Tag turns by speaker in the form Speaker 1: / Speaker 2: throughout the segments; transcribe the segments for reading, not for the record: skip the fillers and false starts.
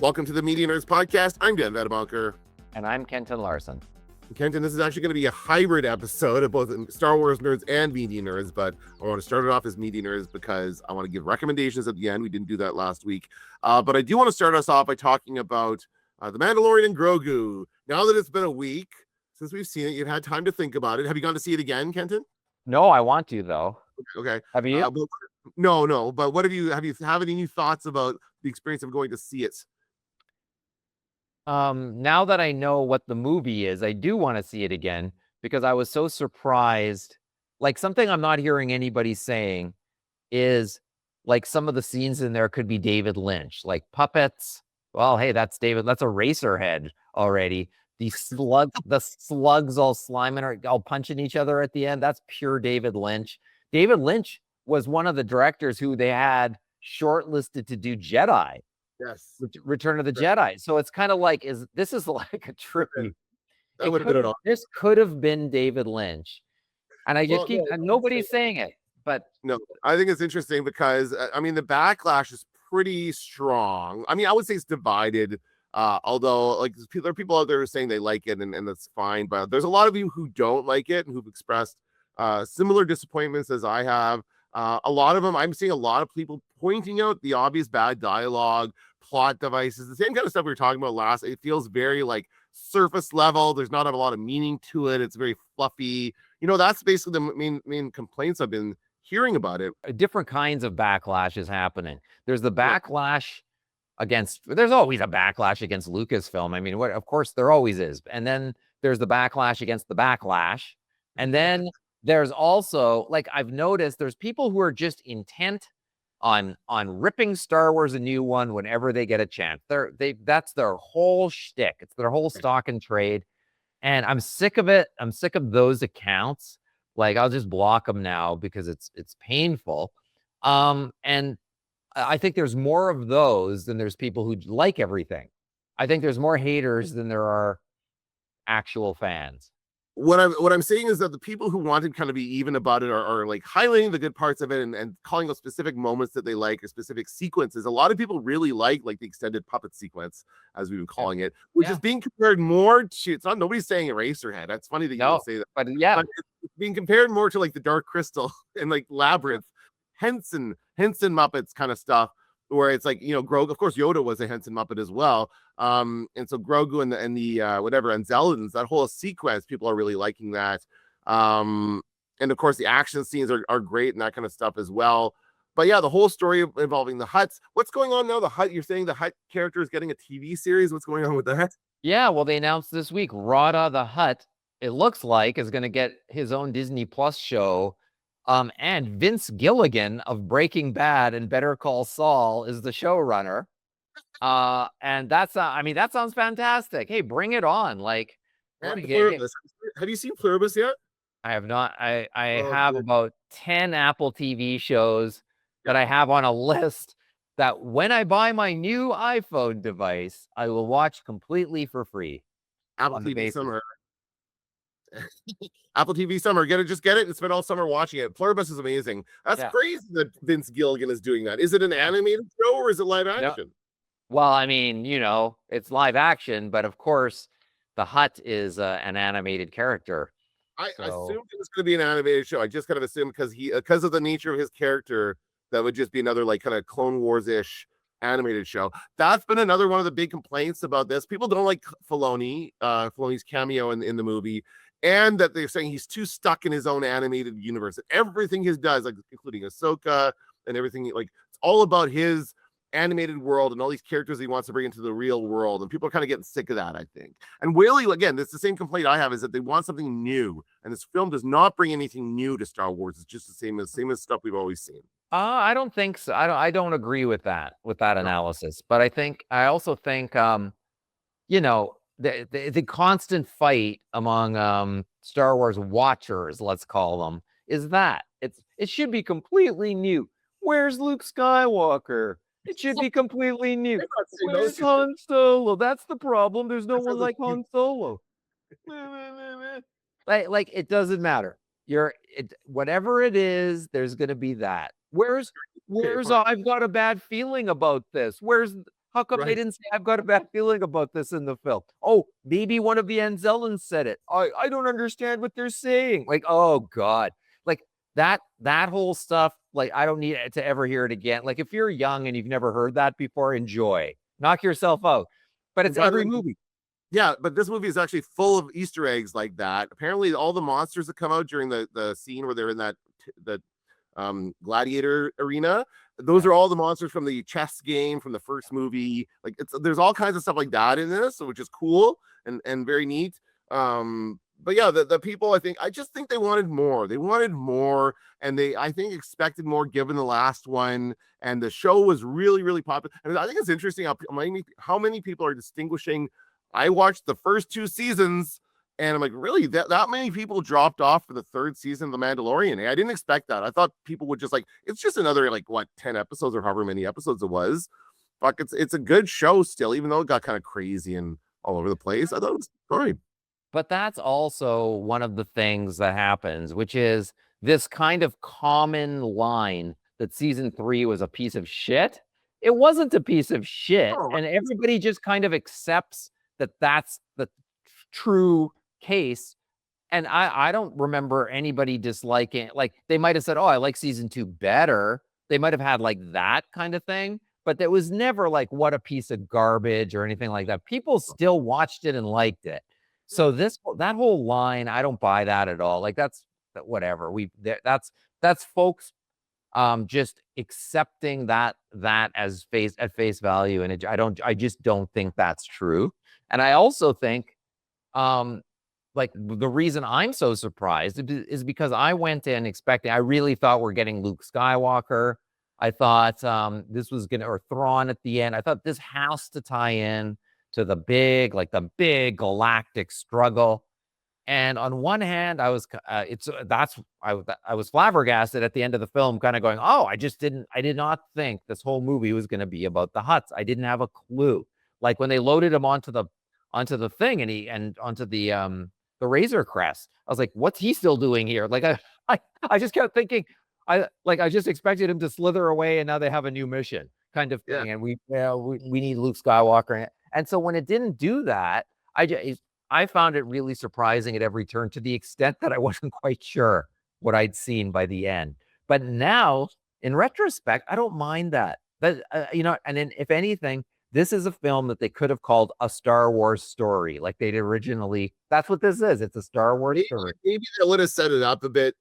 Speaker 1: Welcome to the Media Nerds Podcast. I'm Dan Vedebonker.
Speaker 2: And I'm Kenton Larson.
Speaker 1: Kenton, this is actually going to be a hybrid episode of both Star Wars nerds and media nerds, but I want to start it off as media nerds because I want to give recommendations at the end. We didn't do that last week. But I do want to start us off by talking about The Mandalorian and Grogu. Now that it's been a week since we've seen it, you've had time to think about it. Have you gone to see it again, Kenton?
Speaker 2: No, I want to, though.
Speaker 1: Okay.
Speaker 2: Have you?
Speaker 1: No. But what have you have any new thoughts about the experience of going to see it?
Speaker 2: Now that I know what the movie is, I do want to see it again because I was so surprised. Like, something I'm not hearing anybody saying is like some of the scenes in there could be David Lynch, like puppets. Well, hey, that's David. That's a racer head already. The slugs all sliming or all punching each other at the end. That's pure David Lynch. David Lynch was one of the directors who they had shortlisted to do Jedi.
Speaker 1: Yes.
Speaker 2: Return of the Jedi. So it's kind of like, this is like a trippy.
Speaker 1: That would have been it all.
Speaker 2: This could have been David Lynch. And I just nobody's saying it, but
Speaker 1: no, I think it's interesting because I mean, the backlash is pretty strong. I mean, I would say it's divided. Although like there are people out there who are saying they like it and that's fine, but there's a lot of you who don't like it and who've expressed similar disappointments as I have. A lot of them, I'm seeing a lot of people pointing out the obvious bad dialogue, plot devices, the same kind of stuff we were talking about last. It feels very like surface level. There's not a lot of meaning to it. It's very fluffy. You know, that's basically the main complaints I've been hearing about it.
Speaker 2: Different kinds of backlash is happening. There's the backlash there's always a backlash against Lucasfilm. I mean, of course there always is. And then there's the backlash against the backlash. And then there's also, like, I've noticed there's people who are just intent on ripping Star Wars a new one whenever they get a chance. That's their whole shtick. It's their whole stock and trade. And I'm sick of it. I'm sick of those accounts. Like, I'll just block them now because it's painful. And I think there's more of those than there's people who like everything. I think there's more haters than there are actual fans.
Speaker 1: What I'm saying is that the people who wanted kind of be even about it are like highlighting the good parts of it and calling out specific moments that they like or specific sequences. A lot of people really like the extended puppet sequence, as we've been calling it, which is being compared more to, it's not, nobody's saying Eraserhead. That's funny that you don't say that.
Speaker 2: But but
Speaker 1: it's being compared more to like the Dark Crystal and like Labyrinth, Henson Muppets kind of stuff, where it's like, you know, Grogu, of course, Yoda was a Henson Muppet as well. And so Grogu and the whatever, and Zeldins, that whole sequence, people are really liking that. And of course, the action scenes are great and that kind of stuff as well. But yeah, the whole story involving the Hutts. What's going on now? The Hutt, you're saying the Hutt character is getting a TV series. What's going on with that?
Speaker 2: Yeah, well, they announced this week, Rada the Hutt, it looks like, is going to get his own Disney Plus show. And Vince Gilligan of Breaking Bad and Better Call Saul is the showrunner. And that's, I mean, that sounds fantastic. Hey, bring it on. Like,
Speaker 1: have you seen Pluribus yet?
Speaker 2: I have not. I have about 10 Apple TV shows that I have on a list that when I buy my new iPhone device, I will watch completely for free.
Speaker 1: Apple TV Summer. Apple TV Summer, just get it and spend all summer watching it. Pluribus is amazing. That's crazy that Vince Gilligan is doing that. Is it an animated show or is it live action?
Speaker 2: No. Well, I mean, you know, it's live action, but of course, the Hutt is an animated character.
Speaker 1: I assumed it was going to be an animated show. I just kind of assumed because of the nature of his character, that would just be another like kind of Clone Wars-ish animated show. That's been another one of the big complaints about this. People don't like Filoni's cameo in the movie. And that they're saying he's too stuck in his own animated universe. Everything he does, like including Ahsoka and everything, like it's all about his animated world and all these characters he wants to bring into the real world. And people are kind of getting sick of that, I think. And Whaley, again, that's the same complaint I have, is that they want something new. And this film does not bring anything new to Star Wars. It's just the same as stuff we've always seen.
Speaker 2: I don't think so. I don't agree with that analysis. But I also think, you know, the constant fight among Star Wars watchers, let's call them, is that it should be completely new. Where's Luke Skywalker? It should be completely new. Where's Han Solo? That's the problem. There's no one like Han Solo. Like it doesn't matter. Whatever it is, there's gonna be that. Where's I've got a bad feeling about this. Where's How come they
Speaker 1: Right.
Speaker 2: didn't say I've got a bad feeling about this in the film? Oh, maybe one of the Anzellans said it. I don't understand what they're saying. Like, oh God. Like that whole stuff, like I don't need to ever hear it again. Like if you're young and you've never heard that before, enjoy. Knock yourself out. But
Speaker 1: And
Speaker 2: it's
Speaker 1: by the
Speaker 2: every
Speaker 1: way,
Speaker 2: movie.
Speaker 1: yeah, but this movie is actually full of Easter eggs like that. Apparently, all the monsters that come out during the scene where they're in the gladiator arena, those
Speaker 2: Yeah.
Speaker 1: are all the monsters from the chess game from the first movie. Like there's all kinds of stuff like that in this, which is cool and very neat. But yeah, the people, I just think they wanted more. They wanted more, and they I think expected more given the last one. And the show was really really popular. And I think it's interesting how many people are distinguishing. I watched the first two seasons, and I'm like, really, that many people dropped off for the third season of The Mandalorian. I didn't expect that. I thought people would just like, it's just another like what 10 episodes or however many episodes it was. Fuck, it's a good show still, even though it got kind of crazy and all over the place. I thought it was fine.
Speaker 2: But that's also one of the things that happens, which is this kind of common line that season 3 was a piece of shit. It wasn't a piece of shit,
Speaker 1: Oh,
Speaker 2: and everybody just kind of accepts that that's the true case. And I don't remember anybody disliking, like they might have said, "Oh, I like season 2 better." They might have had like that kind of thing, but there was never like what a piece of garbage or anything like that. People still watched it and liked it. So that whole line, I don't buy that at all. Like that's whatever. That's folks just accepting that as face value, and I just don't think that's true. And I also think um like the reason I'm so surprised is because I went in expecting, I really thought we're getting Luke Skywalker. I thought this was gonna, or Thrawn at the end. I thought this has to tie in to the big galactic struggle. And on one hand, I was it's that's I was flabbergasted at the end of the film, kind of going, oh, I did not think this whole movie was going to be about the Hutts. I didn't have a clue. Like when they loaded him onto the thing and onto the Razor Crest, I was like, what's he still doing here? Like I just kept thinking, I just expected him to slither away, and now they have a new mission kind of
Speaker 1: yeah.
Speaker 2: thing, and we need Luke Skywalker. And so when it didn't do that, I found it really surprising at every turn, to the extent that I wasn't quite sure what I'd seen by the end. But now, in retrospect, I don't mind that. But and then if anything, this is a film that they could have called a Star Wars story, like they'd originally. That's what this is. It's a Star Wars story.
Speaker 1: Maybe they would have set it up a bit,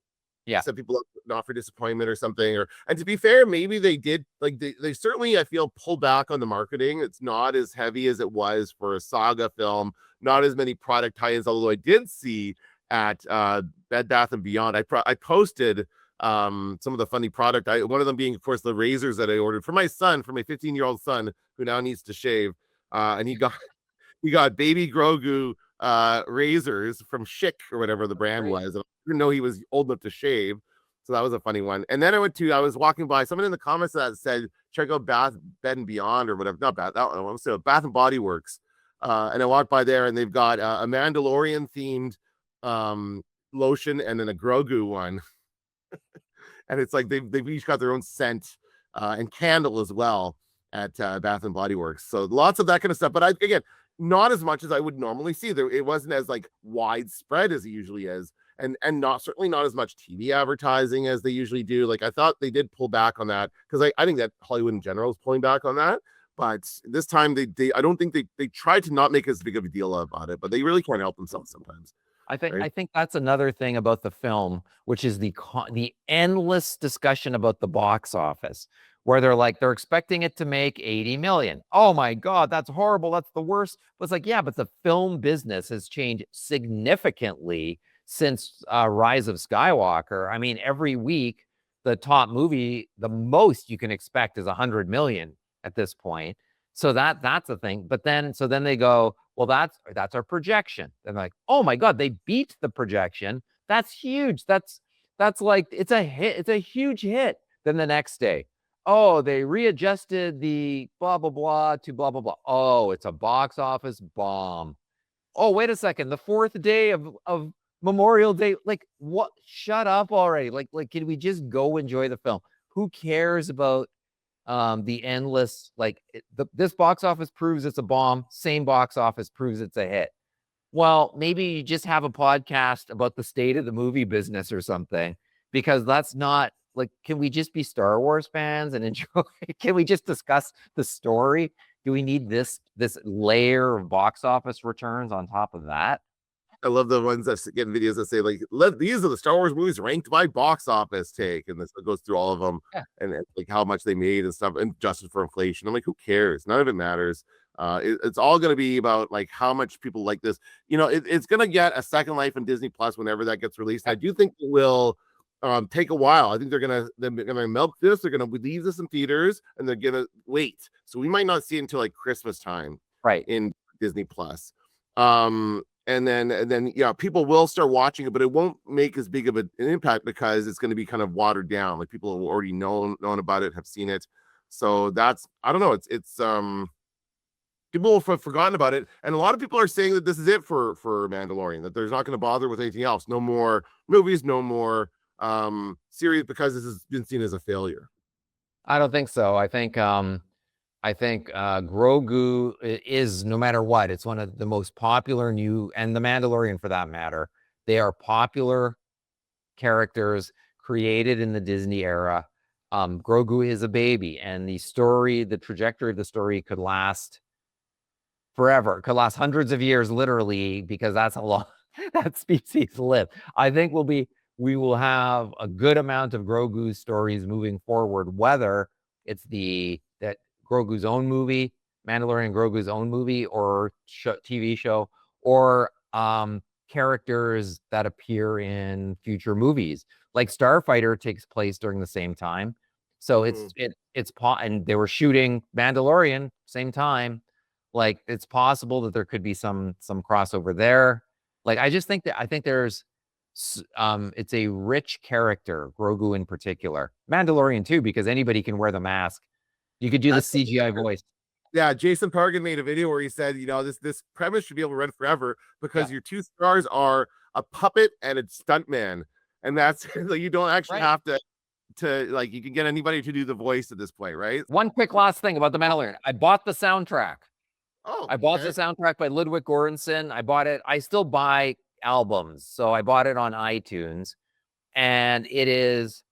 Speaker 2: Yeah.
Speaker 1: set people up not for disappointment or something. And to be fair, maybe they did, like they certainly, I feel, pull back on the marketing. It's not as heavy as it was for a saga film, not as many product tie-ins, although I did see at Bed Bath and Beyond. I posted some of the funny product. One of them being, of course, the razors that I ordered for my son, for my 15-year-old son who now needs to shave. And he got baby Grogu razors from Schick or whatever the brand
Speaker 2: Great.
Speaker 1: was. And I didn't know he was old enough to shave. So that was a funny one. And then I was walking by, someone in the comments that said, check out Bed and Beyond or whatever. Not Bath, that one. I want to say Bath and Body Works. And I walked by there and they've got a Mandalorian themed lotion and then a Grogu one. And it's like they've each got their own scent and candle as well at Bath and Body Works. So lots of that kind of stuff. But again, not as much as I would normally see. It wasn't as like widespread as it usually is, and certainly not as much TV advertising as they usually do. Like I thought they did pull back on that, because I think that Hollywood in general is pulling back on that. But this time they I don't think they tried to not make as big of a deal about it, but they really can't help themselves sometimes. Right?
Speaker 2: I think that's another thing about the film, which is the endless discussion about the box office, where they're expecting it to make 80 million. Oh my God, that's horrible. That's the worst. But it's like, yeah, but the film business has changed significantly since Rise of Skywalker. I mean, every week the top movie, the most you can expect is 100 million at this point. So that's the thing. But then they go, well, that's our projection. And they're like, oh my God, they beat the projection. That's huge. That's like, it's a hit. It's a huge hit. Then the next day, oh, they readjusted the blah blah blah to blah blah blah. Oh, it's a box office bomb. Oh, wait a second. The fourth day of Memorial Day. Like, what? Shut up already. Like, can we just go enjoy the film? Who cares about the endless, like this box office proves it's a bomb, same box office proves it's a hit. Well, maybe you just have a podcast about the state of the movie business or something, because that's not like, can we just be Star Wars fans and enjoy? Can we just discuss the story? Do we need this layer of box office returns on top of that?
Speaker 1: I love the ones that get videos that say like, these are the Star Wars movies ranked by box office take, and this goes through all of them and like how much they made and stuff, and adjusted for inflation. I'm like, who cares? None of it matters. It's all going to be about like how much people like this. It's going to get a second life in Disney Plus whenever that gets released. I do think it will take a while. I think they're gonna milk this. They're gonna leave this in theaters, and they're gonna wait. So we might not see it until like Christmas time,
Speaker 2: right,
Speaker 1: in Disney Plus. And then people will start watching it, but it won't make as big of an impact because it's going to be kind of watered down. Like people have already known about it, have seen it. So that's, I don't know. It's people have forgotten about it, and a lot of people are saying that this is it for Mandalorian. That there's not going to bother with anything else. No more movies, no more series, because this has been seen as a failure.
Speaker 2: I don't think so. I think Grogu is, no matter what, it's one of the most popular new, and the Mandalorian for that matter. They are popular characters created in the Disney era. Grogu is a baby, and the trajectory of the story could last forever. It could last hundreds of years, literally, because that's how long that species live. I think we will have a good amount of Grogu stories moving forward, whether it's that Grogu's own movie, Mandalorian Grogu's own movie, or TV show, or characters that appear in future movies. Like Starfighter takes place during the same time, so and they were shooting Mandalorian same time. Like, it's possible that there could be some crossover there. Like, I think there's it's a rich character, Grogu in particular, Mandalorian too, because anybody can wear the mask. You could do the CGI voice.
Speaker 1: Yeah, Jason Pargan made a video where he said, this premise should be able to run forever because your two stars are a puppet and a stuntman, and that's like, you don't actually have to like, you can get anybody to do the voice at this point, right?
Speaker 2: One quick last thing about the Mandalorian: I bought the soundtrack. I bought the soundtrack by Ludwig Göransson. I bought it. I still buy albums, so I bought it on iTunes, and it is.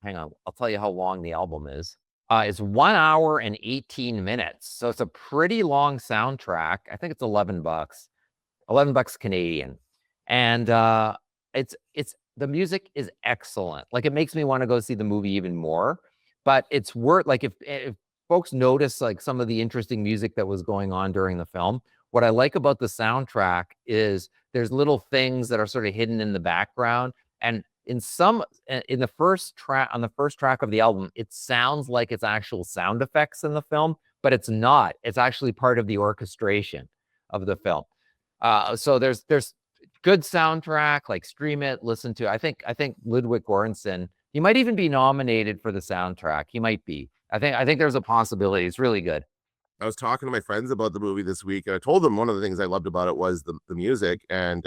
Speaker 2: Hang on, I'll tell you how long the album is. It's 1 hour and 18 minutes. So it's a pretty long soundtrack. I think it's $11. $11 Canadian. And it's the music is excellent. Like, it makes me want to go see the movie even more. But it's worth, like, if folks notice like some of the interesting music that was going on during the film, what I like about the soundtrack is there's little things that are sort of hidden in the background. And in the first track, on the first track of the album, it sounds like it's actual sound effects in the film, but it's not. It's actually part of the orchestration of the film. So there's good soundtrack. Like, stream it, listen to it. I think Ludwig Göransson, he might even be nominated for the soundtrack. He might be. I think there's a possibility. It's really good.
Speaker 1: I was talking to my friends about the movie this week, and I told them one of the things I loved about it was the music. And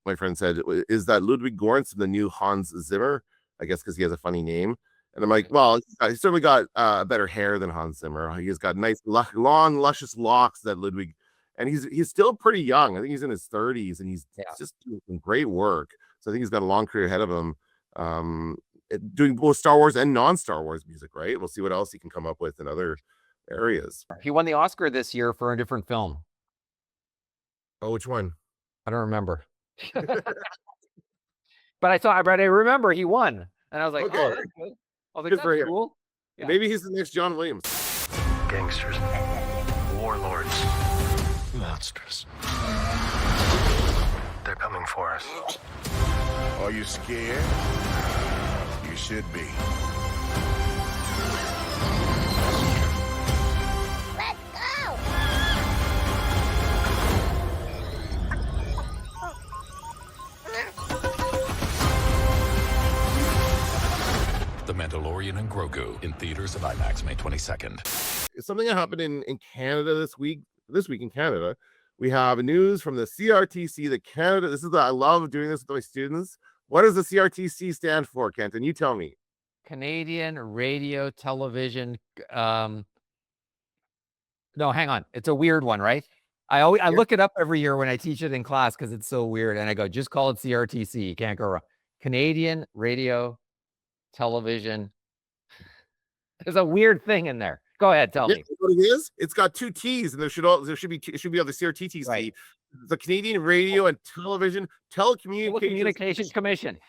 Speaker 1: my friend said, "Is that Ludwig Göransson the new Hans Zimmer?" I guess because he has a funny name. And I'm like, well, he's certainly got better hair than Hans Zimmer. He's got nice, long, luscious locks that Ludwig, and he's still pretty young. I think he's in his 30s, and he's just doing great work. So I think he's got a long career ahead of him, doing both Star Wars and non-Star Wars music, right? We'll see what else he can come up with in other areas.
Speaker 2: He won the Oscar this year for a different film.
Speaker 1: Oh, which one?
Speaker 2: I don't remember. But I remember he won, and I was like, okay. Oh, that's good. I was like, that's cool.
Speaker 1: Yeah. Maybe he's the next John Williams.
Speaker 3: Gangsters, warlords, monsters. They're coming for us.
Speaker 4: Are you scared? You should be.
Speaker 5: Let's go!
Speaker 6: The Mandalorian and Grogu in theaters of IMAX May 22nd.
Speaker 1: Something that happened in Canada this week in Canada. We have news from the CRTC that Canada, I love doing this with my students. What does the CRTC stand for, Kenton? You tell me.
Speaker 2: Canadian radio, television. No, hang on. It's a weird one, right? I look it up every year when I teach it in class because it's so weird. And I go, just call it CRTC. You can't go wrong. Canadian radio, television. There's a weird thing in there. Go ahead, tell me.
Speaker 1: What it is? It's got 2 T's, and it should be on the CRTC.
Speaker 2: Right.
Speaker 1: The Canadian Radio and Television
Speaker 2: Telecommunications Commission.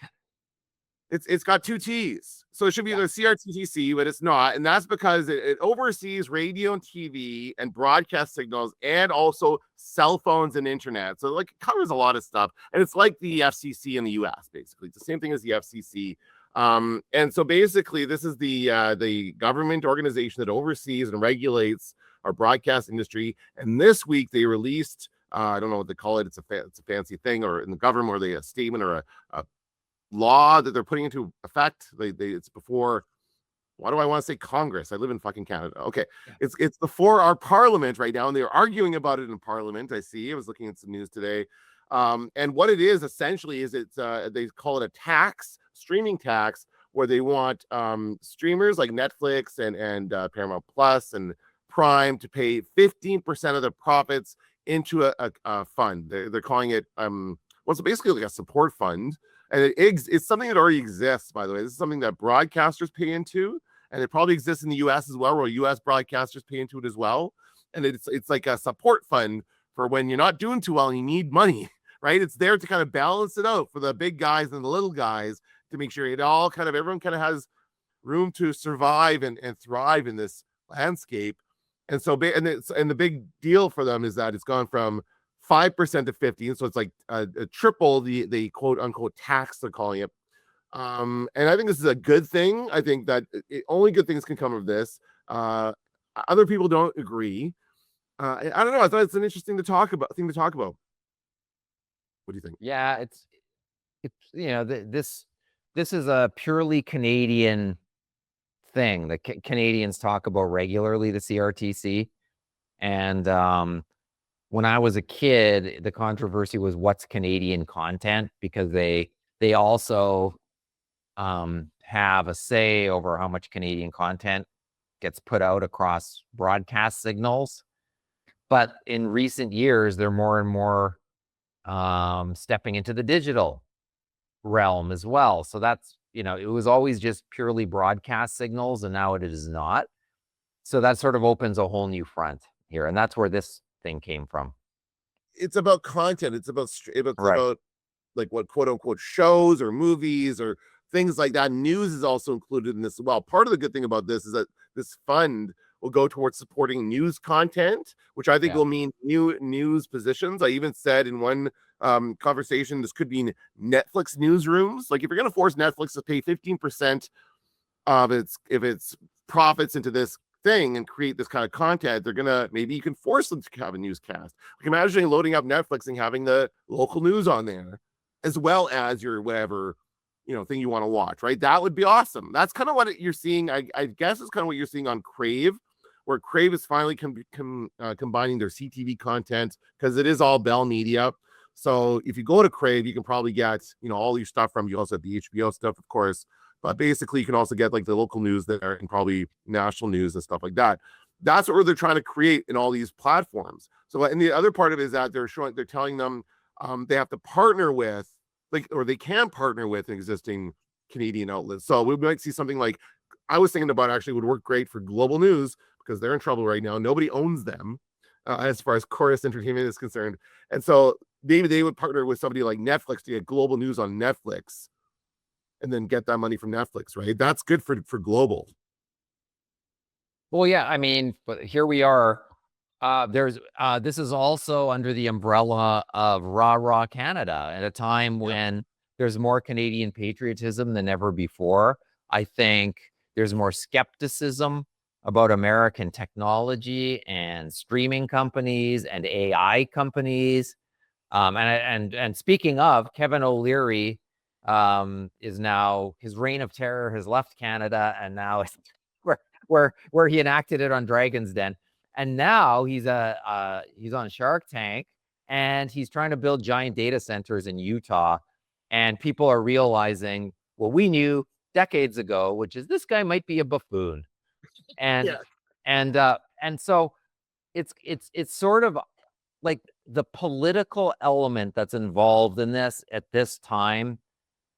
Speaker 1: It's got 2 T's, so it should be the CRTC, but it's not, and that's because it oversees radio and TV and broadcast signals, and also cell phones and internet. So like it covers a lot of stuff, and it's like the FCC in the U.S. Basically, it's the same thing as the FCC. And so basically, this is the government organization that oversees and regulates our broadcast industry. And this week they released, I don't know what they call it. It's a fancy thing, or in the government, or a statement or a law that they're putting into effect. It's before. Why do I want to say Congress? I live in fucking Canada. Okay, yeah. It's before our Parliament right now, and they're arguing about it in Parliament. I was looking at some news today, and what it is essentially is they call it a streaming tax, where they want streamers like Netflix and Paramount Plus and Prime to pay 15% of their profits into a fund. They're calling it it's basically like a support fund. And it's something that already exists, by the way. This is something that broadcasters pay into, and it probably exists in the U.S. as well, where U.S. broadcasters pay into it as well. And it's like a support fund for when you're not doing too well and you need money, right? It's there to kind of balance it out for the big guys and the little guys, to make sure everyone kind of has room to survive and thrive in this landscape. And so, and the big deal for them is that it's gone from 5% to 15%, so it's like a triple the quote unquote tax they're calling it. And I think this is a good thing. I think that only good things can come of this. Other people don't agree. I don't know. I thought it's an interesting thing to talk about. What do you think?
Speaker 2: Yeah, it's this is a purely Canadian thing that Canadians talk about regularly, the CRTC. And when I was a kid, the controversy was what's Canadian content, because they also have a say over how much Canadian content gets put out across broadcast signals. But in recent years, they're more and more stepping into the digital realm as well. So that's, it was always just purely broadcast signals, and now it is not. So that sort of opens a whole new front here, and that's where this thing came from.
Speaker 1: It's about content. It's about
Speaker 2: Right.
Speaker 1: about like what quote unquote shows or movies or things like that. News is also included in this as well. Part of the good thing about this is that this fund will go towards supporting news content, which I think will mean new news positions. I even said in one conversation, this could be Netflix newsrooms. Like if you're going to force Netflix to pay 15% of its profits into this thing and create this kind of content, maybe you can force them to have a newscast. Like imagine loading up Netflix and having the local news on there, as well as your whatever thing you want to watch, right? That would be awesome. That's kind of what you're seeing. I guess it's kind of what you're seeing on Crave, where Crave is finally combining their CTV content, because it is all Bell Media. So if you go to Crave, you can probably get all your stuff from. You also have the HBO stuff, of course. But basically, you can also get like the local news there and probably national news and stuff like that. That's what they're trying to create in all these platforms. So, and the other part of it is that they're telling them they have to partner with, or they can partner with existing Canadian outlets. So we might see something like, I was thinking about actually would work great for Global News, because they're in trouble right now. Nobody owns them as far as Chorus Entertainment is concerned. And so maybe they would partner with somebody like Netflix to get Global News on Netflix, and then get that money from Netflix, right? That's good for global.
Speaker 2: Well, yeah, I mean, but here we are. This is also under the umbrella of Rah Canada, at a time when there's more Canadian patriotism than ever before. I think there's more skepticism about American technology and streaming companies and AI companies. And speaking of, Kevin O'Leary is now, his reign of terror has left Canada, and now it's where he enacted it on Dragon's Den, and now he's on Shark Tank, and he's trying to build giant data centers in Utah, and people are realizing, well, we knew decades ago, which is this guy might be a buffoon. And
Speaker 1: Yeah.
Speaker 2: and so it's sort of like the political element that's involved in this at this time,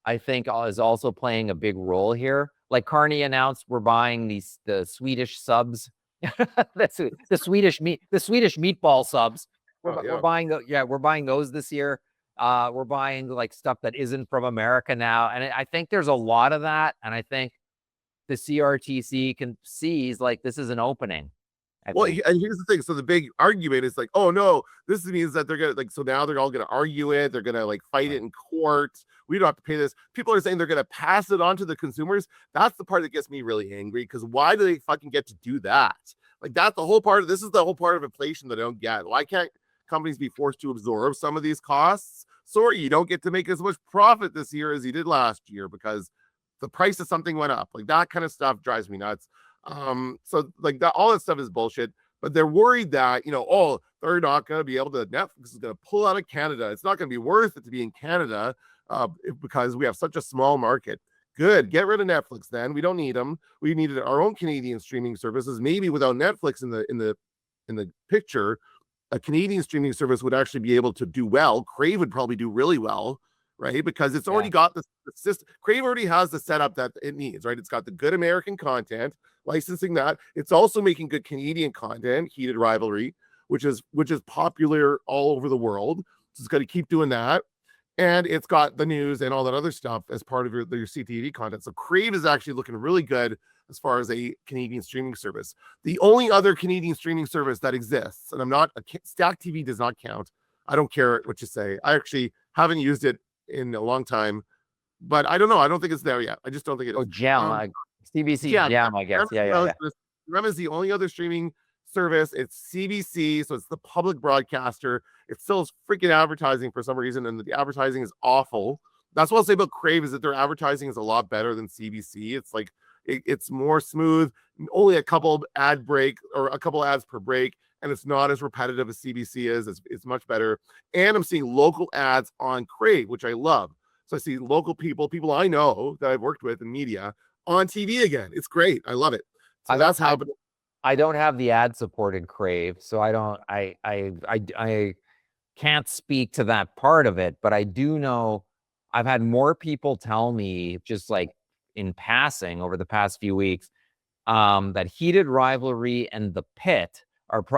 Speaker 2: I think is also playing a big role here. Like Carney announced, we're buying the Swedish subs, the Swedish meatball subs. We're buying we're buying those this year. We're buying like stuff that isn't from America now, and I think there's a lot of that. And I think the CRTC sees like this is an opening.
Speaker 1: Well, and here's the thing. So the big argument is like, oh no, this means that they're gonna like. So now they're all gonna argue it. They're gonna like fight it in court. We don't have to pay this. People are saying they're gonna pass it on to the consumers. That's the part that gets me really angry. Because why do they fucking get to do that? Like that's the whole part of this is the whole part of inflation that I don't get. Why can't companies be forced to absorb some of these costs? Sorry, you don't get to make as much profit this year as you did last year because the price of something went up. Like that kind of stuff drives me nuts. So like that, all that stuff is bullshit. But they're worried that oh, they're not going to be able to. Netflix is going to pull out of Canada. It's not going to be worth it to be in Canada because we have such a small market. Good, get rid of Netflix. Then we don't need them. We needed our own Canadian streaming services. Maybe without Netflix in the picture, a Canadian streaming service would actually be able to do well. Crave would probably do really well, right? Because it's already got the system. Crave already has the setup that it needs, right? It's got the good American content, licensing that. It's also making good Canadian content, Heated Rivalry, which is popular all over the world. So it's got to keep doing that. And it's got the news and all that other stuff as part of your CTV content. So Crave is actually looking really good as far as a Canadian streaming service. The only other Canadian streaming service that exists, and Stack TV does not count. I don't care what you say. I actually haven't used it in a long time, but I don't know. I don't think it's there yet. I just don't think it is.
Speaker 2: Oh, Gem, CBC Gem, I guess. Yeah.
Speaker 1: Gem is the only other streaming service. It's CBC, so it's the public broadcaster. It still is freaking advertising for some reason, and the advertising is awful. That's what I'll say about Crave is that their advertising is a lot better than CBC. It's like it's more smooth, only a couple ad break or a couple ads per break, and it's not as repetitive as CBC is. It's much better. And I'm seeing local ads on Crave, which I love. So I see local people I know that I've worked with in media on TV again. It's great. I love it. So that's happening.
Speaker 2: I don't have the ad supported Crave, so I can't speak to that part of it, but I do know I've had more people tell me just like in passing over the past few weeks that Heated Rivalry and The Pit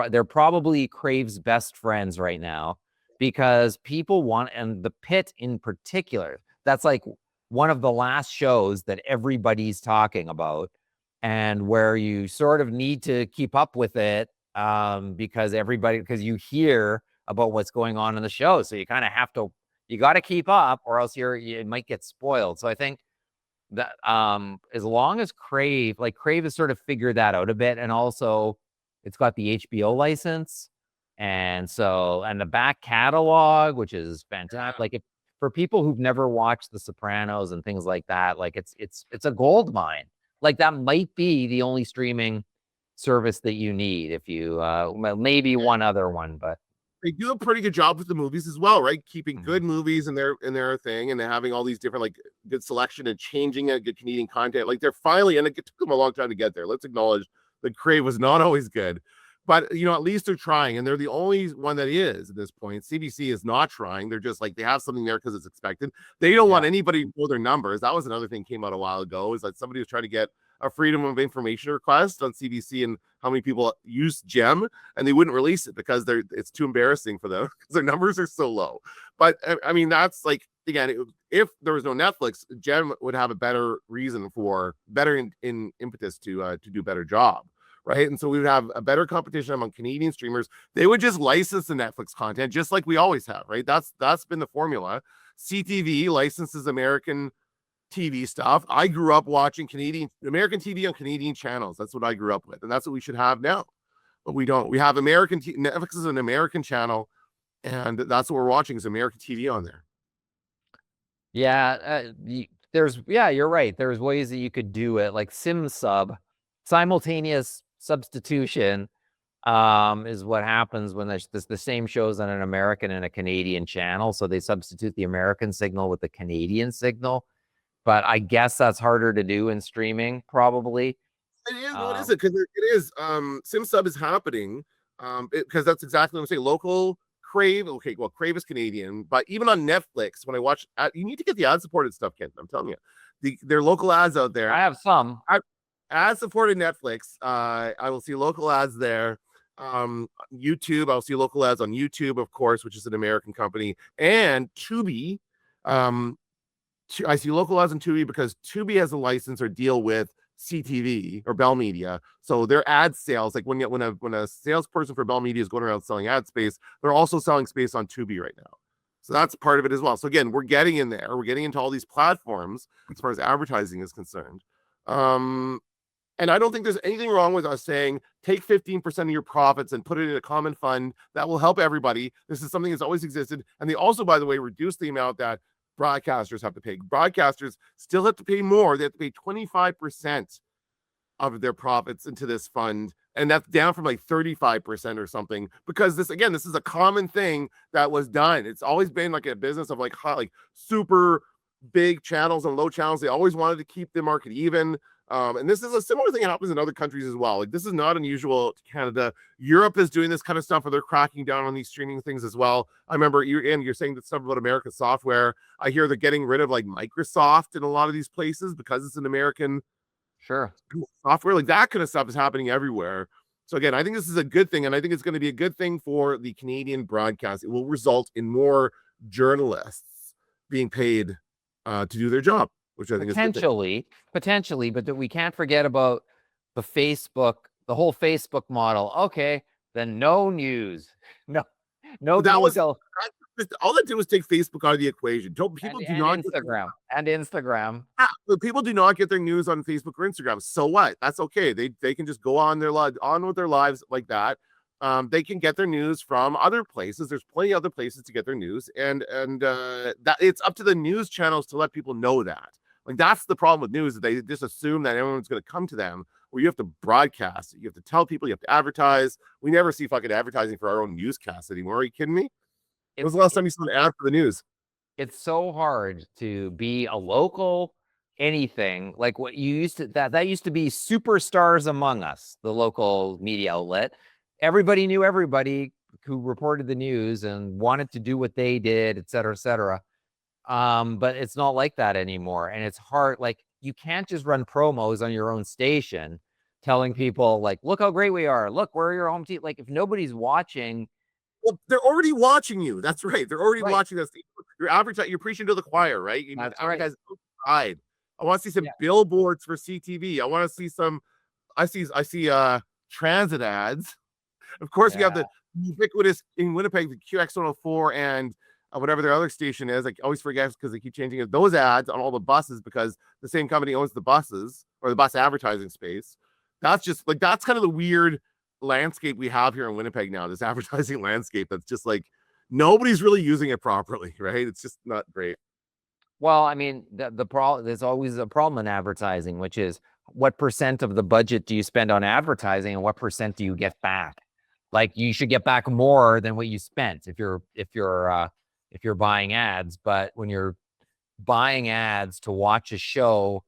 Speaker 2: they're probably Crave's best friends right now because people want, and The Pit in particular, that's like one of the last shows that everybody's talking about and where you sort of need to keep up with it because you hear about what's going on in the show. So you kind of you got to keep up or else you might get spoiled. So I think that as long as Crave has sort of figured that out a bit, and also it's got the HBO license, and the back catalog, which is fantastic. Like for people who've never watched The Sopranos and things like that, like it's a gold mine. Like that might be the only streaming service that you need if you maybe one other one, but
Speaker 1: they do a pretty good job with the movies as well, right? Keeping good movies in their thing, and they're having all these different like good selection and changing it, good Canadian content. Like they're finally, and it took them a long time to get there. Let's acknowledge that Crave was not always good, but at least they're trying, and they're the only one that is at this point. CBC is not trying. They're just like they have something there because it's expected. They don't want anybody to know their numbers. That was another thing came out a while ago. Is that somebody was trying to get a freedom of information request on CBC and how many people use Gem, and they wouldn't release it because it's too embarrassing for them because their numbers are so low. But I mean, that's like, again, if there was no Netflix, Gem would have a better reason for better in impetus to do a better job, right? And so we would have a better competition among Canadian streamers. They would just license the Netflix content just like we always have, right? That's been the formula. CTV licenses American TV stuff. I grew up watching American TV on Canadian channels. That's what I grew up with, and that's what we should have now. But we don't. We have Netflix is an American channel, and that's what we're watching is American TV on there.
Speaker 2: Yeah, you're right. There's ways that you could do it, like simultaneous substitution is what happens when there's the same shows on an American and a Canadian channel. So they substitute the American signal with the Canadian signal. but I guess that's harder to do in streaming, probably.
Speaker 1: It is. No, it isn't, because it is. SimSub is happening. Because that's exactly what I'm saying. Local Crave. Okay, well, Crave is Canadian, but even on Netflix, when I watch, you need to get the ad-supported stuff, Kenton. I'm telling you, there are local ads out there.
Speaker 2: I have some.
Speaker 1: Ad-supported Netflix. I will see local ads there. YouTube, I'll see local ads on YouTube, of course, which is an American company, and Tubi. I see local ads on Tubi because Tubi has a license or deal with CTV or Bell Media, so their ad sales, like when a salesperson for Bell Media is going around selling ad space, they're also selling space on Tubi right now. So that's part of it as well. So again, we're getting in there. We're getting into all these platforms as far as advertising is concerned. And I don't think there's anything wrong with us saying take 15% of your profits and put it in a common fund that will help everybody. This is something that's always existed. And they also, by the way, reduce the amount that broadcasters have to pay. Broadcasters still have to pay more. They have to pay 25% of their profits into this fund. And that's down from like 35% or something, because this is a common thing that was done. It's always been like a business of like super big channels and low channels. They always wanted to keep the market even. And this is a similar thing that happens in other countries as well. Like, this is not unusual to Canada. Europe is doing this kind of stuff where they're cracking down on these streaming things as well. I remember you're saying that stuff about American software. I hear they're getting rid of like Microsoft in a lot of these places because it's an American software. Like, that kind of stuff is happening everywhere. So again, I think this is a good thing, and I think it's going to be a good thing for the Canadian broadcast. It will result in more journalists being paid to do their job, which I think
Speaker 2: is potentially, but we can't forget about the whole Facebook model. Okay, then no news, no.
Speaker 1: That was all that did was take Facebook out of the equation. People do not
Speaker 2: Instagram.
Speaker 1: But people do not get their news on Facebook or Instagram. So what? That's okay. They can just go on with their lives like that. They can get their news from other places. There's plenty of other places to get their news, and that it's up to the news channels to let people know that. Like, that's the problem with news, that they just assume that everyone's going to come to them, where you have to broadcast it. You have to tell people, you have to advertise. We never see fucking advertising for our own newscasts anymore. Are you kidding me? When was the last time you saw an ad for the news?
Speaker 2: It's so hard to be a local anything like what you used to, that used to be Superstars Among Us, the local media outlet. Everybody knew everybody who reported the news and wanted to do what they did, et cetera, et cetera. But it's not like that anymore. And it's hard. Like, you can't just run promos on your own station telling people like, look how great we are. Look, we're your home team. Like, if nobody's watching.
Speaker 1: Well, they're already watching you. That's right. They're already watching us. You're advertising. You're preaching to the choir, right? You advertise outside. I want to see some billboards for CTV. I want to see some. I see transit ads. Of course, we have the ubiquitous in Winnipeg, the QX104 and whatever their other station is. I always forget because they keep changing it. Those ads on all the buses, because the same company owns the buses or the bus advertising space. That's just like, that's kind of the weird landscape we have here in Winnipeg now. This advertising landscape that's just like nobody's really using it properly, right? It's just not great.
Speaker 2: Well, I mean, the problem, there's always a problem in advertising, which is what percent of the budget do you spend on advertising and what percent do you get back? Like, you should get back more than what you spent if you're buying ads. But when you're buying ads to watch a show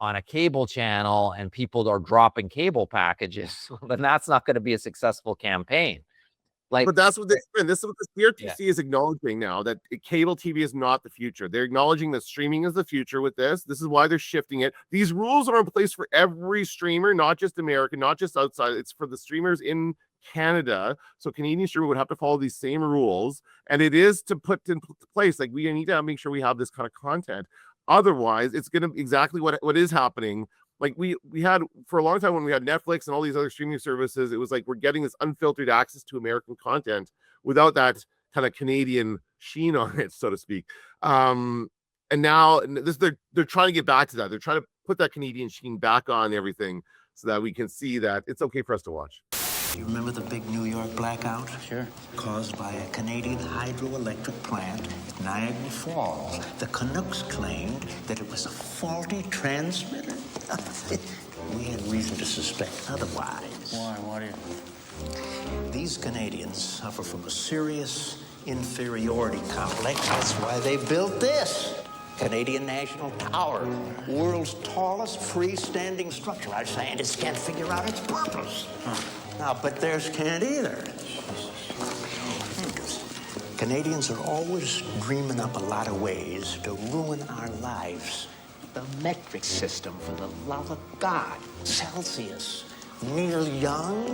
Speaker 2: on a cable channel and people are dropping cable packages, then that's not going to be a successful campaign. Like,
Speaker 1: but that's what this is what the CRTC is acknowledging now, that cable TV is not the future. They're acknowledging that streaming is the future with this. This is why they're shifting it. These rules are in place for every streamer, not just American, not just outside. It's for the streamers in Canada. So Canadian streamer would have to follow these same rules. And it is to put in place, like, we need to make sure we have this kind of content. Otherwise, it's going to be exactly what is happening. Like, we had for a long time when we had Netflix and all these other streaming services, it was like we're getting this unfiltered access to American content without that kind of Canadian sheen on it, so to speak. And now they're trying to get back to that. They're trying to put that Canadian sheen back on everything so that we can see that it's okay for us to watch.
Speaker 7: Do you remember the big New York blackout? Sure. Caused by a Canadian hydroelectric plant at Niagara Falls. The Canucks claimed that it was a faulty transmitter. We had reason to suspect otherwise.
Speaker 3: Why? What is it?
Speaker 7: These Canadians suffer from a serious inferiority complex. That's why they built this. Canadian National Tower, world's tallest freestanding structure. Our scientists can't figure out its purpose. Now, but theirs can't either. Canadians are always dreaming up a lot of ways to ruin our lives. The metric system, for the love of God. Celsius. Neil Young.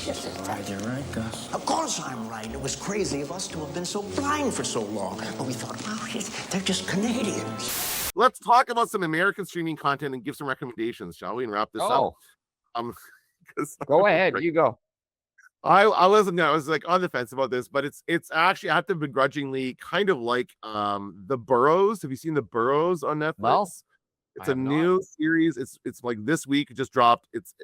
Speaker 3: You're right, Gus.
Speaker 7: Of course I'm right. It was crazy of us to have been so blind for so long. But we thought, well, they're just Canadians.
Speaker 1: Let's talk about some American streaming content and give some recommendations, shall we? And wrap this up.
Speaker 2: Go ahead. You go.
Speaker 1: I was like on the fence about this, but it's actually, I have to begrudgingly kind of like The Burrows. Have you seen The Burrows on Netflix?
Speaker 2: Well,
Speaker 1: it's a new series. It's like this week it just dropped. It's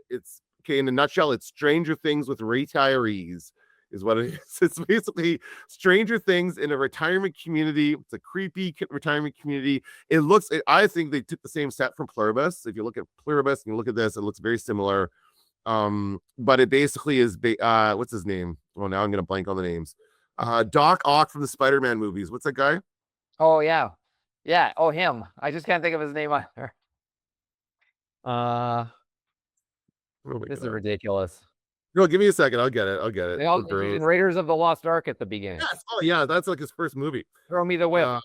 Speaker 1: okay, in a nutshell, it's Stranger Things with retirees is what it is. It's basically Stranger Things in a retirement community. It's a creepy retirement community. I think they took the same set from Pluribus. If you look at Pluribus and you look at this, it looks very similar. But it basically is what's his name? Well, now I'm gonna blank on the names. Doc Ock from the Spider-Man movies. What's that guy?
Speaker 2: Oh yeah. Oh, him. I just can't think of his name either. This is ridiculous.
Speaker 1: No, give me a second. I'll get it.
Speaker 2: They all in Raiders of the Lost Ark at the beginning.
Speaker 1: Yes. Oh yeah, that's like his first movie.
Speaker 2: Throw me the whip.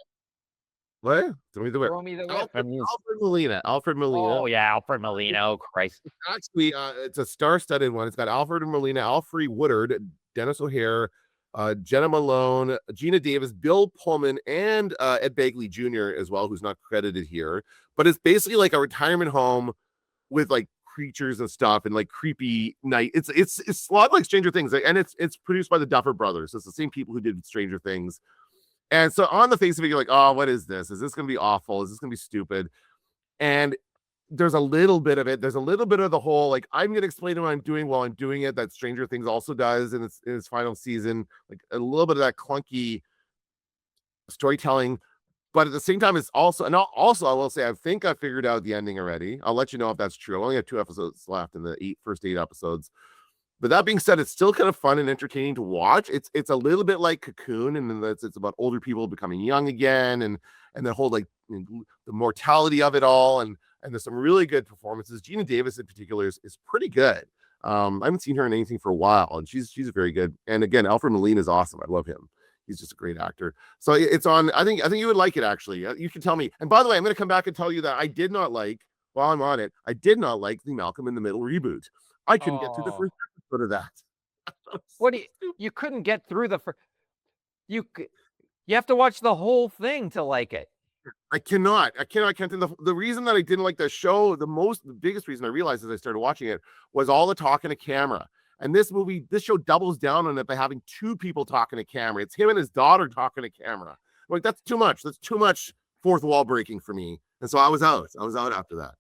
Speaker 1: What? Throw me the whip.
Speaker 2: Throw me the whip.
Speaker 1: Alfred Molina.
Speaker 2: Oh yeah, Alfred Molina. Oh Christ.
Speaker 1: Actually, it's a star-studded one. It's got Alfred Molina, Alfred Woodard, Dennis O'Hare, Jenna Malone, Gina Davis, Bill Pullman, and Ed Begley Jr. as well, who's not credited here. But it's basically like a retirement home with like creatures and stuff and like creepy night. It's a lot like Stranger Things, and it's produced by the Duffer Brothers. So it's the same people who did Stranger Things. And so on the face of it, you're like, oh, what is this? Is this going to be awful? Is this going to be stupid? And there's a little bit of it. There's a little bit of the whole, like, I'm going to explain what I'm doing while I'm doing it. That Stranger Things also does in its final season. Like a little bit of that clunky storytelling. But at the same time, it's also, and also I will say, I think I figured out the ending already. I'll let you know if that's true. I only have 2 episodes left in the first 8 episodes. But that being said, it's still kind of fun and entertaining to watch. It's a little bit like Cocoon, and then it's about older people becoming young again, and the whole like the mortality of it all, and there's some really good performances. Gina Davis in particular is pretty good. I haven't seen her in anything for a while, and she's very good. And again, Alfred Molina is awesome. I love him. He's just a great actor. So it's on. I think you would like it actually. You can tell me. And by the way, I'm going to come back and tell you that I did not like, while I'm on it, I did not like the Malcolm in the Middle reboot. I couldn't get through the first episode of that.
Speaker 2: What do you couldn't get through the first? You have to watch the whole thing to like it.
Speaker 1: I cannot. Kenton. The reason that I didn't like the show, the biggest reason I realized as I started watching it was all the talking to camera. And this show doubles down on it by having 2 people talking to camera. It's him and his daughter talking to camera. I'm like, that's too much. That's too much fourth wall breaking for me. And so I was out. After that.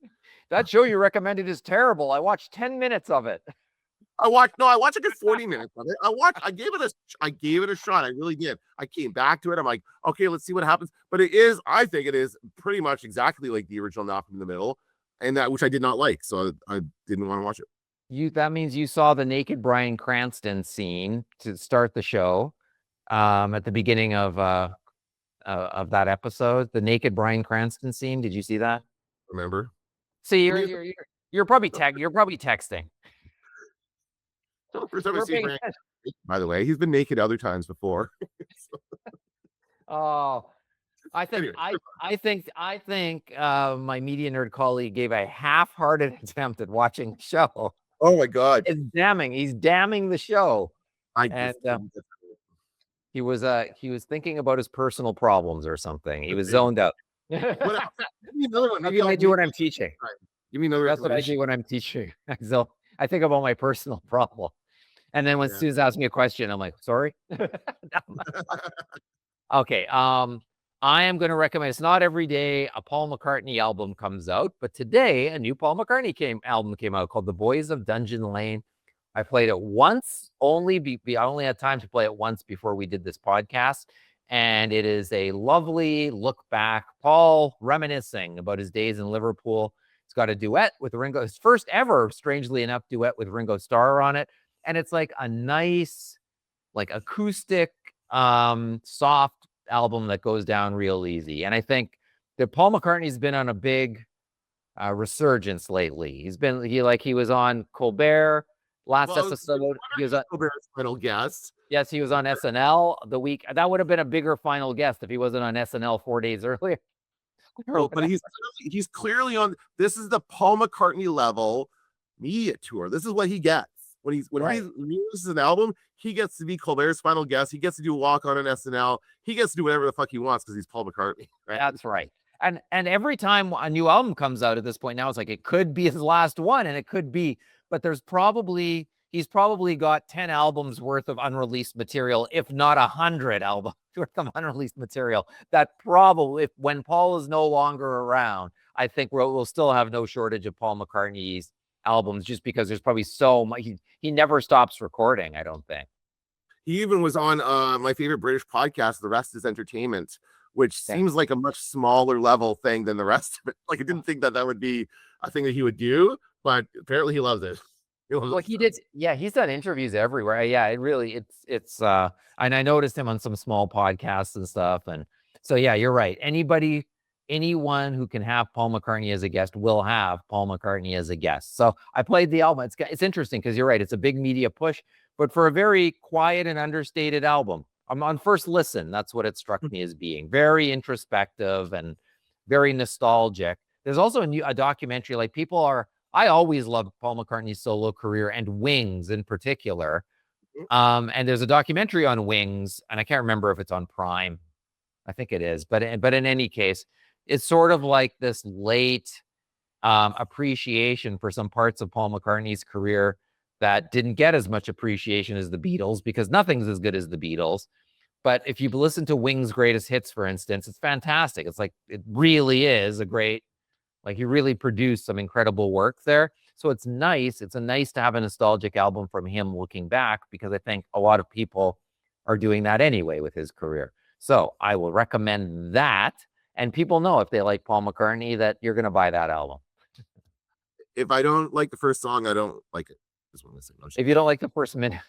Speaker 2: That show you recommended is terrible. I watched 10 minutes of it.
Speaker 1: I watched a good 40 minutes of it. I gave it a shot. I really did. I came back to it. I'm like, okay, let's see what happens. But I think it is pretty much exactly like the original Malcolm in the Middle, and which I did not like. So I didn't want to watch it.
Speaker 2: That means you saw the naked Bryan Cranston scene to start the show at the beginning of that episode. The naked Bryan Cranston scene. Did you see that?
Speaker 1: Remember?
Speaker 2: See, you're probably texting.
Speaker 1: First time I see Bryan, by the way, he's been naked other times before.
Speaker 2: Oh, I think my media nerd colleague gave a half-hearted attempt at watching the show.
Speaker 1: Oh my God!
Speaker 2: He's damning the show. He was thinking about his personal problems or something. He was zoned out.
Speaker 1: Give me another one.
Speaker 2: Maybe I do what I'm teaching.
Speaker 1: Give me another.
Speaker 2: That's what I do when I'm teaching. So I think about my personal problem. And then when Suze asks me a question, I'm like, sorry. Okay. I am going to recommend, it's not every day a Paul McCartney album comes out, but today a new Paul McCartney album came out called The Boys of Dungeon Lane. I played it once only. I only had time to play it once before we did this podcast. And it is a lovely look back. Paul reminiscing about his days in Liverpool. It's got a duet with Ringo, his first ever, strangely enough, duet with Ringo Starr on it. And it's like a nice, like acoustic, soft album that goes down real easy. And I think Paul McCartney's been on a big resurgence lately. He was on Colbert last episode. He was on
Speaker 1: Colbert's final guest.
Speaker 2: Yes, he was on SNL the week. That would have been a bigger final guest if he wasn't on SNL 4 days earlier.
Speaker 1: Oh, but he's clearly on. This is the Paul McCartney level media tour. This is what he gets when he releases an album. He gets to be Colbert's final guest. He gets to do a walk on an SNL. He gets to do whatever the fuck he wants because he's Paul McCartney. Right?
Speaker 2: That's right. And every time a new album comes out at this point now, it's like it could be his last one, and it could be. But he's probably got 10 albums worth of unreleased material, if not 100 albums worth of unreleased material. That probably, when Paul is no longer around, I think we'll still have no shortage of Paul McCartney's albums, just because there's probably so much. He never stops recording, I don't think.
Speaker 1: He even was on my favorite British podcast, The Rest is Entertainment, which seems like a much smaller level thing than the rest of it. Like, I didn't think that would be a thing that he would do, but apparently he loves it.
Speaker 2: Well, he did. Yeah, he's done interviews everywhere. Yeah, it's and I noticed him on some small podcasts and stuff. And so, yeah, you're right. Anyone who can have Paul McCartney as a guest will have Paul McCartney as a guest. So I played the album. It's interesting because you're right. It's a big media push, but for a very quiet and understated album. On first listen, that's what it struck me as being very introspective and very nostalgic. There's also a documentary. Like, I always loved Paul McCartney's solo career and Wings in particular. And there's a documentary on Wings, and I can't remember if it's on Prime. I think it is, but in any case, it's sort of like this late appreciation for some parts of Paul McCartney's career that didn't get as much appreciation as the Beatles, because nothing's as good as the Beatles. But if you listen to Wings' greatest hits, for instance, it's fantastic. It's like, it really is a great, like, he really produced some incredible work there. So it's nice. It's nice to have a nostalgic album from him looking back, because I think a lot of people are doing that anyway with his career. So I will recommend that. And people know, if they like Paul McCartney, that you're going to buy that album.
Speaker 1: If I don't like the first song, I don't like it.
Speaker 2: If you don't like the first minute,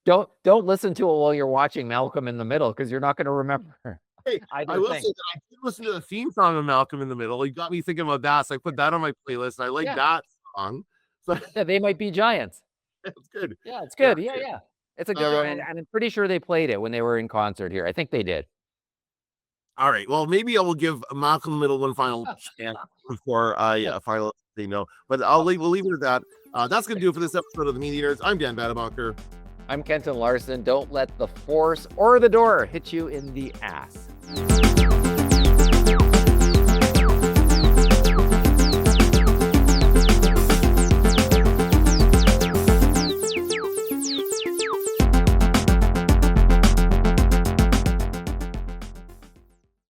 Speaker 2: don't listen to it while you're watching Malcolm in the Middle, because you're not going to remember.
Speaker 1: Hey, I will say that I did listen to the theme song of Malcolm in the Middle. It got me thinking about that, so I put that on my playlist. I like that song. So
Speaker 2: yeah, They Might Be Giants.
Speaker 1: It's good.
Speaker 2: Yeah, it's good. Yeah. It's a good one, and I'm pretty sure they played it when they were in concert here. I think they did.
Speaker 1: All right. Well, maybe I will give Malcolm in the Middle one final chance before I final say no. But we'll leave it at that. That's going to do it for this episode of the Meat Eaters. I'm Dan Badabunker.
Speaker 2: I'm Kenton Larson. Don't let the force or the door hit you in the ass.